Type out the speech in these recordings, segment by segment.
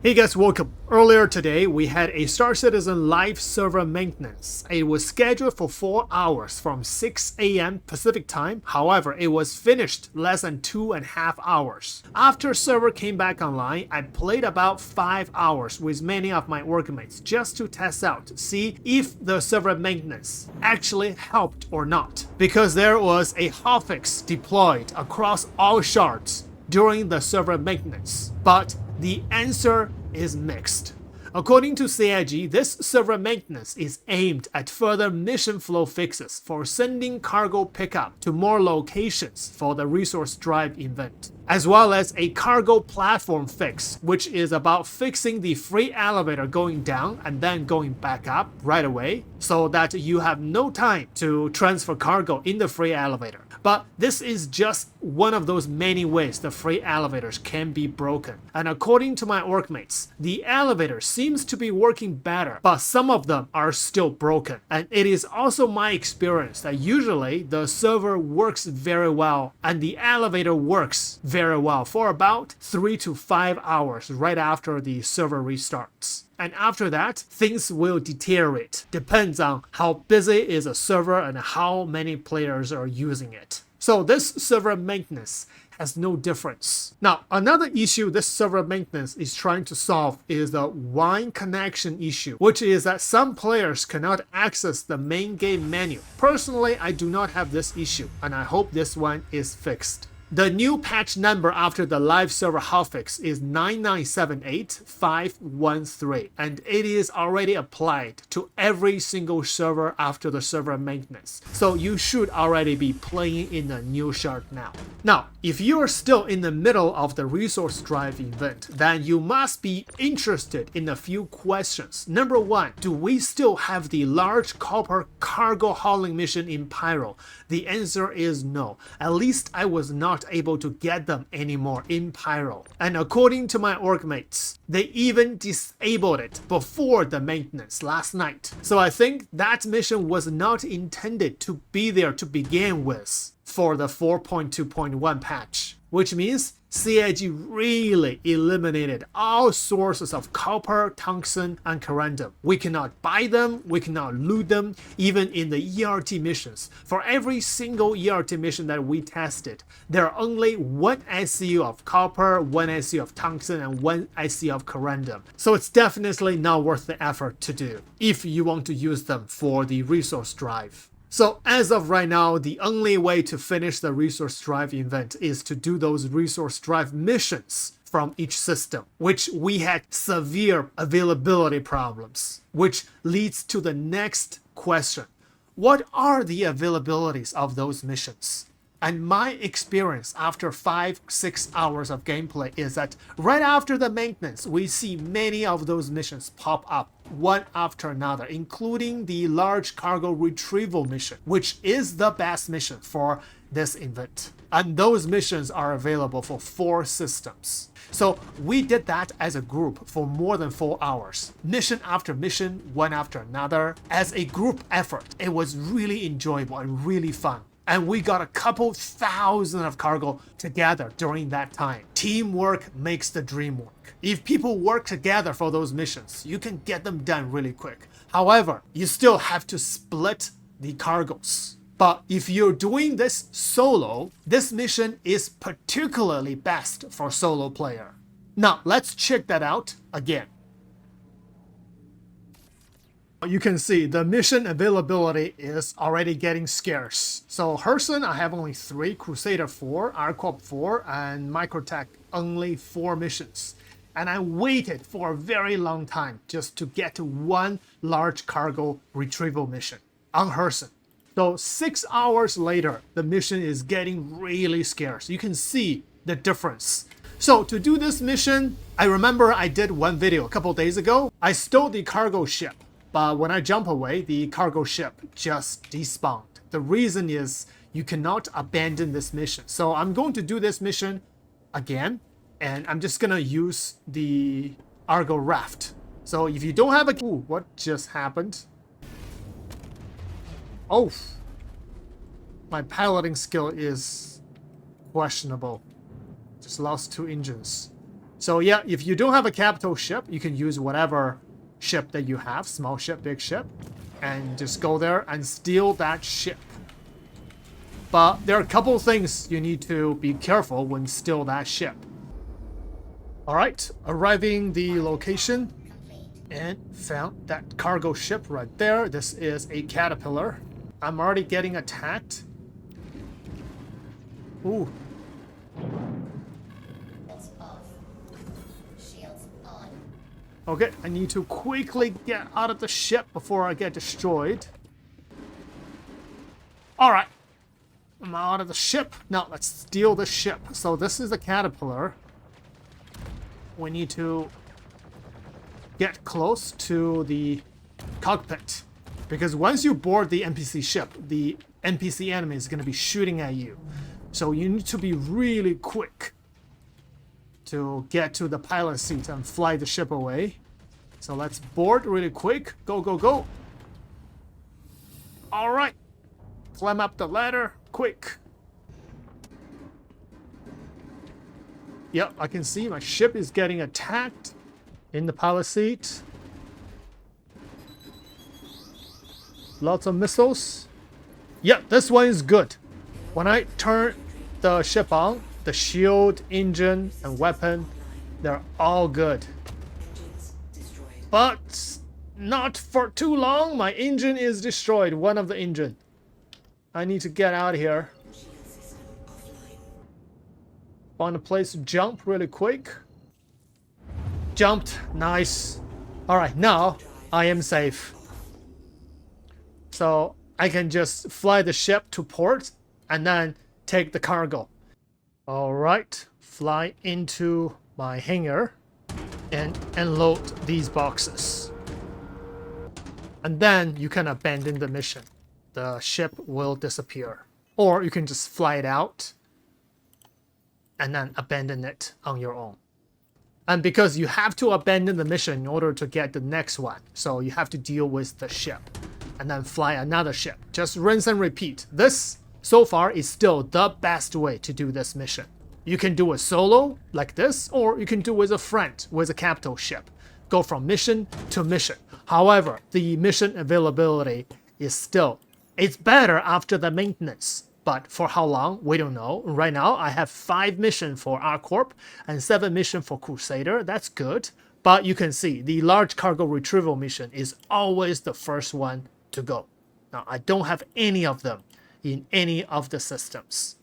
Hey guys, welcome. Earlier today, we had a Star Citizen live server maintenance. It was scheduled for 4 hours from 6 a.m. Pacific time. However, it was finished less than 2.5 hours. After server came back online, I played about 5 hours with many of my workmates just to test out, see if the server maintenance actually helped or not. Because there was a hotfix deployed across all shards during the server maintenance. But the answer is mixed. According to CIG, this server maintenance is aimed at further mission flow fixes for sending cargo pickup to more locations for the resource drive event, as well as a cargo platform fix, which is about fixing the free elevator going down and then going back up right away, so that you have no time to transfer cargo in the free elevator. But this is just one of those many ways the free elevators can be broken. And according to my workmates, the elevator seems to be working better, but some of them are still broken. And it is also my experience that usually the server works very well and the elevator works very well for about 3 to 5 hours right after the server restarts. And after that, things will deteriorate. Depends on how busy is a server and how many players are using it. So this server maintenance has no difference. Now, another issue this server maintenance is trying to solve is the wine connection issue, which is that some players cannot access the main game menu. Personally, I do not have this issue, and I hope this one is fixed. The new patch number after the live server hotfix is 9978513, and it is already applied to every single server after the server maintenance. So you should already be playing in the new shard now. Now, if you are still in the middle of the resource drive event, then you must be interested in a few questions. Number one, do we still have the large copper cargo hauling mission in Pyro? The answer is no. At least I was not able to get them anymore in Pyro. And according to my workmates, they even disabled it before the maintenance last night. So I think that mission was not intended to be there to begin with for the 4.2.1 patch, which means CIG really eliminated all sources of copper, tungsten, and corundum. We cannot buy them, we cannot loot them, even in the ERT missions. For every single ERT mission that we tested, there are only 1 SCU of copper, 1 SCU of tungsten, and 1 SCU of corundum. So it's definitely not worth the effort to do if you want to use them for the resource drive. So as of right now, the only way to finish the resource drive event is to do those resource drive missions from each system, which we had severe availability problems, which leads to the next question. What are the availabilities of those missions? And my experience after 5-6 hours of gameplay is that right after the maintenance, we see many of those missions pop up one after another, including the large cargo retrieval mission, which is the best mission for this event. And those missions are available for 4 systems. So we did that as a group for more than 4 hours. Mission after mission, one after another. As a group effort, it was really enjoyable and really fun. And we got a couple thousand of cargo together during that time. Teamwork makes the dream work. If people work together for those missions, you can get them done really quick. However, you still have to split the cargoes. But if you're doing this solo, this mission is particularly best for solo player. Now, let's check that out again. You can see the mission availability is already getting scarce. So Herson, I have only 3, Crusader 4, Arcorp 4, and Microtech only 4 missions. And I waited for a very long time just to get to 1 large cargo retrieval mission on Herson. So 6 hours later, the mission is getting really scarce. You can see the difference. So to do this mission, I remember I did one video a couple days ago. I stole the cargo ship. But when I jump away, the cargo ship just despawned. The reason is you cannot abandon this mission. So I'm going to do this mission again, and I'm just gonna use the Argo raft. So if you don't have a... Ooh, what just happened? Oh, my piloting skill is questionable. Just lost 2 engines. So yeah, if you don't have a capital ship, you can use whatever ship that you have, small ship, big ship, and just go there and steal that ship. But there are a couple things you need to be careful when steal that ship. Alright, arriving the location and found that cargo ship right there. This is a caterpillar. I'm already getting attacked. Ooh. Okay, I need to quickly get out of the ship before I get destroyed. Alright. I'm out of the ship. Now let's steal the ship. So this is a caterpillar. We need to get close to the cockpit. Because once you board the NPC ship, the NPC enemy is going to be shooting at you. So you need to be really quick to get to the pilot seat and fly the ship away. So let's board really quick. Go, go, go. All right. Climb up the ladder quick. Yep, I can see my ship is getting attacked in the pilot seat. Lots of missiles. Yep, this one is good. When I turn the ship on, the shield, engine, and weapon, they're all good. But not for too long. My engine is destroyed. One of the engine. I need to get out of here. Find a place to jump really quick. Jumped. Nice. Alright, now I am safe. So I can just fly the ship to port and then take the cargo. Alright, fly into my hangar and unload these boxes. And then you can abandon the mission. The ship will disappear. Or you can just fly it out and then abandon it on your own. And because you have to abandon the mission in order to get the next one, so you have to deal with the ship and then fly another ship. Just rinse and repeat. This, so far, is still the best way to do this mission. You can do it solo, like this, or you can do it with a friend, with a capital ship. Go from mission to mission. However, the mission availability is still, it's better after the maintenance. But for how long, we don't know. Right now, I have 5 missions for ArcCorp and 7 missions for Crusader. That's good. But you can see the large cargo retrieval mission is always the first one to go. Now, I don't have any of them in any of the systems.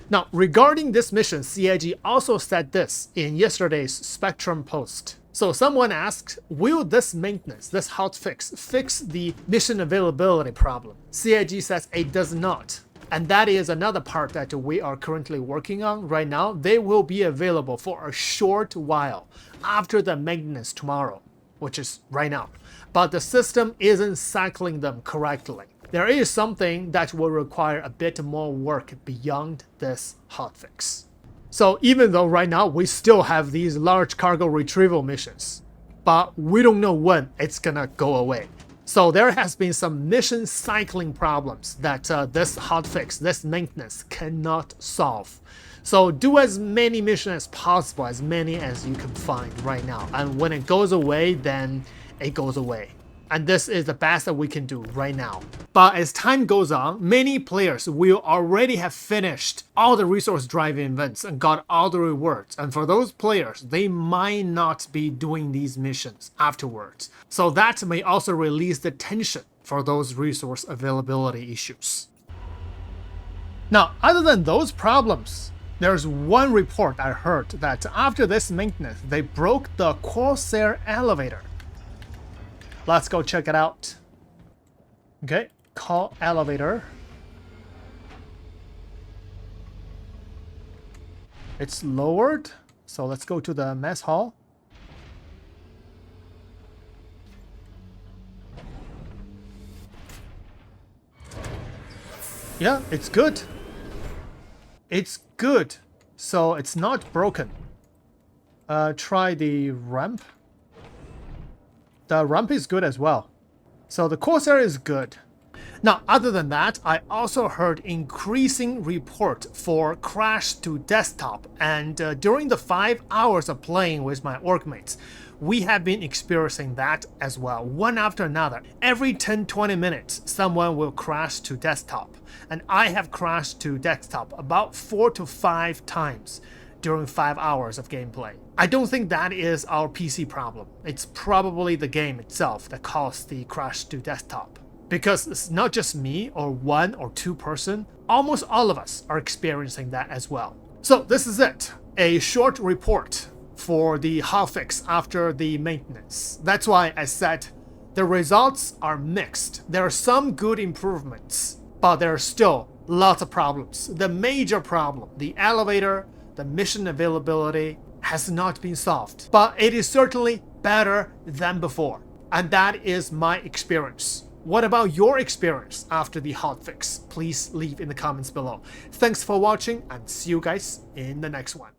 Now, regarding this mission, CIG also said this in yesterday's Spectrum post. So someone asked, will this maintenance, this hotfix, fix the mission availability problem? CIG says it does not. And that is another part that we are currently working on right now. They will be available for a short while after the maintenance tomorrow, which is right now. But the system isn't cycling them correctly. There is something that will require a bit more work beyond this hotfix. So even though right now we still have these large cargo retrieval missions, but we don't know when it's gonna go away. So there has been some mission cycling problems that this hotfix, this maintenance cannot solve. So do as many missions as possible, as many as you can find right now. And when it goes away, then it goes away. And this is the best that we can do right now. But as time goes on, many players will already have finished all the resource driving events and got all the rewards. And for those players, they might not be doing these missions afterwards. So that may also release the tension for those resource availability issues. Now, other than those problems, there's one report I heard that after this maintenance, they broke the Corsair elevator. Let's go check it out. Okay, call elevator. It's lowered, so let's go to the mess hall. Yeah, it's good. It's good, so it's not broken. Try the ramp. The ramp is good as well. So the Corsair is good. Now, other than that, I also heard increasing report for crash to desktop, and during the 5 hours of playing with my workmates, we have been experiencing that as well, one after another. Every 10-20 minutes, someone will crash to desktop, and I have crashed to desktop about 4 to 5 times during 5 hours of gameplay. I don't think that is our PC problem. It's probably the game itself that caused the crash to desktop. Because it's not just me or 1 or 2 person, almost all of us are experiencing that as well. So this is it, a short report for the Hotfix after the maintenance. That's why I said the results are mixed. There are some good improvements, but there are still lots of problems. The major problem, the elevator, the mission availability, has not been solved. But it is certainly better than before. And that is my experience. What about your experience after the hotfix? Please leave in the comments below. Thanks for watching and see you guys in the next one.